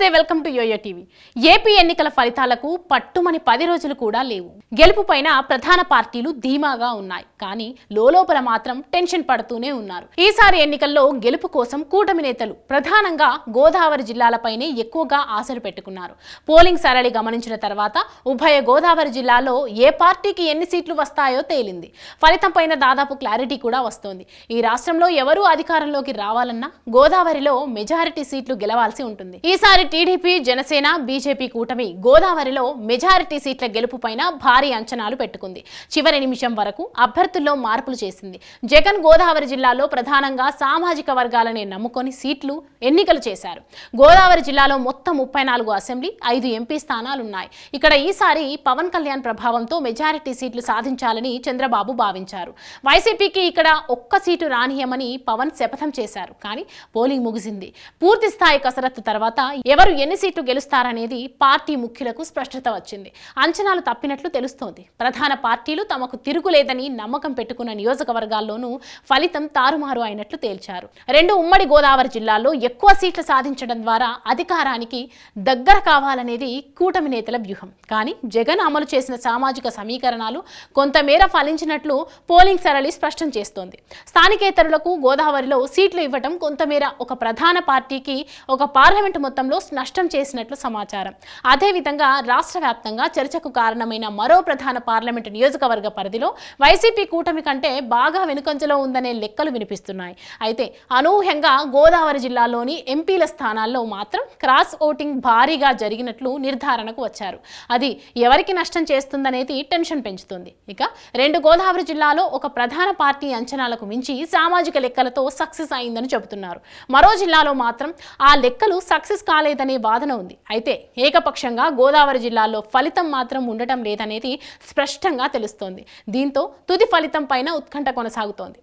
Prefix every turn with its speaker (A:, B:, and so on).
A: నమస్తే, welcome to YOYO TV. AP ఎన్నికల ఫలితాలకు పట్టుమని 10 రోజులు కూడా లేవు. గెలుపు పైన ప్రధాన పార్టీలు ధీమాగా ఉన్నాయి, కానీ లోలోపల మాత్రం టెన్షన్ పడుతూనే ఉన్నారు. ఈసారి ఎన్నికల్లో గెలుపు కోసం కూటమి నేతలు ప్రధానంగా గోదావరి జిల్లాలపైనే ఎక్కువగా ఆశలు పెట్టుకున్నారు. పోలింగ్ సరళి గమనించిన తర్వాత ఉభయ గోదావరి జిల్లాలో ఏ పార్టీకి ఎన్ని సీట్లు వస్తాయో తేలింది. ఫలితం పైన దాదాపు క్లారిటీ కూడా వస్తోంది. ఈ రాష్ట్రంలో ఎవరు అధికారంలోకి రావాలన్నా గోదావరిలో మెజారిటీ సీట్లు గెలవాల్సి ఉంటుంది. ఈసారి టీడీపీ, జనసేన, బీజేపీ కూటమి గోదావరిలో మెజారిటీ సీట్ల గెలుపు పైన భారీ అంచనాలు పెట్టుకుంది. చివరి నిమిషం వరకు అభ్యర్థుల్లో మార్పులు చేసింది. జగన్ గోదావరి జిల్లాలో ప్రధానంగా సామాజిక వర్గాలనే నమ్ముకొని సీట్లు ఎన్నికలు చేశారు. గోదావరి జిల్లాలో మొత్తం 34 అసెంబ్లీ, 5 ఎంపీ స్థానాలున్నాయి. ఇక్కడ ఈసారి పవన్ కళ్యాణ్ ప్రభావంతో మెజారిటీ సీట్లు సాధించాలని చంద్రబాబు భావించారు. వైసీపీకి ఇక్కడ ఒక్క సీటు రానియమని పవన్ శపథం చేశారు. కానీ పోలింగ్ ముగిసింది. పూర్తి స్థాయి కసరత్తు తర్వాత ఎవరు ఎన్ని సీట్లు గెలుస్తారనేది పార్టీ ముఖ్యులకు స్పష్టత వచ్చింది. అంచనాలు తప్పినట్లు తెలుస్తోంది. ప్రధాన పార్టీలు తమకు తిరుగులేదని నమ్మకం పెట్టుకున్న నియోజకవర్గాల్లోనూ ఫలితం తారుమారు అయినట్లు తేల్చారు. 2 ఉమ్మడి గోదావరి జిల్లాల్లో ఎక్కువ సీట్లు సాధించడం ద్వారా అధికారానికి దగ్గర కావాలనేది కూటమి నేతల వ్యూహం. కానీ జగన్ అమలు చేసిన సామాజిక సమీకరణాలు కొంతమేర ఫలించినట్లు పోలింగ్ సరళి స్పష్టం చేస్తోంది. స్థానికేతరులకు గోదావరిలో సీట్లు ఇవ్వటం కొంతమేర ఒక ప్రధాన పార్టీకి ఒక పార్లమెంటు మొత్తంలో నష్టం చేసినట్లు సమాచారం. అదేవిధంగా రాష్ట్ర వ్యాప్తంగా చర్చకు కారణమైన మరో ప్రధాన పార్లమెంటు నియోజకవర్గ పరిధిలో వైసీపీ కూటమి కంటే బాగా వెనుకంజలో ఉందనే లెక్కలు వినిపిస్తున్నాయి. అయితే అనూహ్యంగా గోదావరి జిల్లాలోని ఎంపీల స్థానాల్లో మాత్రం క్రాస్ ఓటింగ్ భారీగా జరిగినట్లు నిర్ధారణకు వచ్చారు. అది ఎవరికి నష్టం చేస్తుందనేది టెన్షన్ పెంచుతుంది. ఇక 2 గోదావరి జిల్లాలో ఒక ప్రధాన పార్టీ అంచనాలకు మించి సామాజిక లెక్కలతో సక్సెస్ అయిందని చెబుతున్నారు. మరో జిల్లాలో మాత్రం ఆ లెక్కలు సక్సెస్ కాలేదనే వాదన ఉంది. అయితే ఏకపక్షంగా గోదావరి జిల్లాలో ఫలితం మాత్రం ఉండటం లేదనేది స్పష్టంగా తెలుస్తోంది. దీంతో తుది ఫలితం పైన ఉత్కంఠ కొనసాగుతోంది.